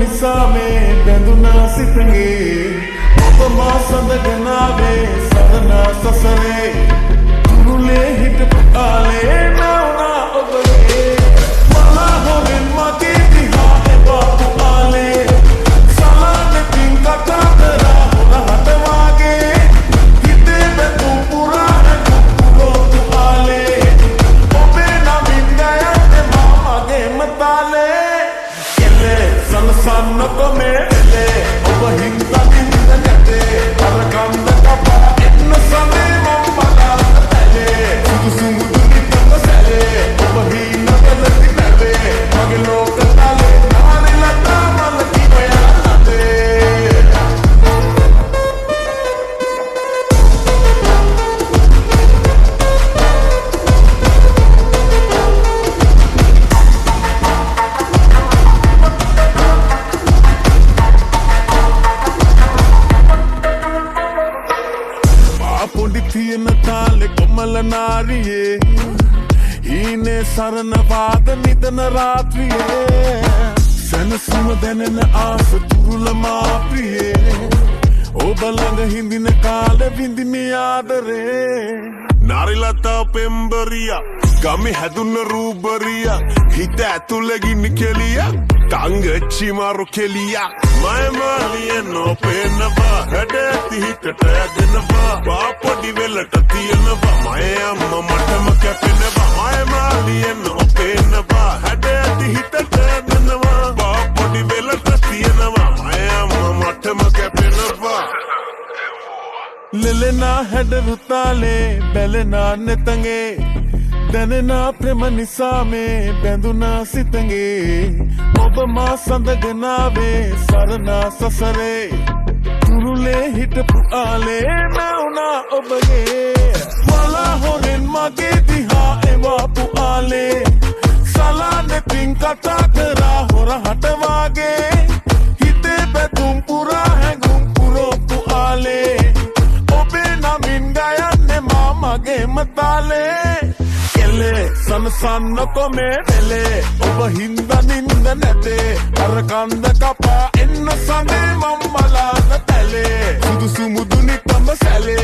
නිසාමේ බැඳුනා සිතගේ ඔබ මා සඳගෙනාවේ සරණ සසරේ තුරුලේ හිටපු කාලේ නැවුණා ඔබගේ මලා හොරෙන් මගේ දිහා එපාපු කාලේ සලානෙකින් කතා කරා හොරහට වාගේ හිතේ බැඳුම් පුරා හැකුපුරෝතු කාලේ ඔබේ නමින් ගයන්නේ මාමගේ මතාලේ සන්නකො මේ එලේ ඔබ හින්දා හින්ද නැතේ අර කන්ද කපා එන්න සමේ මම බලාන තැලේ සුදුසු මුදුනි තම සැලේ ඔබ හින්න බලති නැවේ මගේ ලෝක තලේ නාරිලතා මල කිවයා නැතේ තියෙන තාලේ කොමල නාරියේ හීනේ සරණ වාද නිදන රාත්‍රියේ සනසුම දැනෙන ආස තුරුල මා ප්‍රියේ ඔබ ළඟ හිඳින කාලෙ විඳිනේ ආදරේ නාරිලතා පෙම්බරියා ගමේ හැදුන රූබරියා හිත ඇතුළේ ගිනි කෙලියා තංගච්චි මාරු කෙලියා මයමාලියනෝ පේනවා හැඩැති හිතට ඇදෙනවා පාපොඩි වෙලට තියෙනවා මය අම්ම මටම කැපෙනවා මයමාලියනෝ පේනවා හැඩැති හිතට ඇදෙනවා පාපොඩි වෙලට තියෙනවා මය අම්ම මටම කැපෙනවා ලෙලෙනා හැඩරු තාලේ බැලෙනා නෙතගේ දැනෙනා ප්‍රේම නිසාමේ බැඳුනා සිතගේ ඔබ මා සඳගෙනාවේ සරණ සසරේ තුරුලේ හිටපු ආලේ නැවුණා ඔබගේ මලා හොරෙන් මගේ දිහා එවාපු ආලේ සලානෙකින් කතා කරා හොරහට වාගේ හිතේ බැඳුම් පුරා හැඟුම් පුරෝපු ආලේ ඔබේ නමින් ගයන්නේ මාමගේ මතාලේ සනසන්නකො මේ වෙලේ ඔබ හින්දා නින්ද නැතේ අර කන්ද කපා එන්න සමේ මම බලාන තැලේ සුදුසු මුදුනි තම සැලේ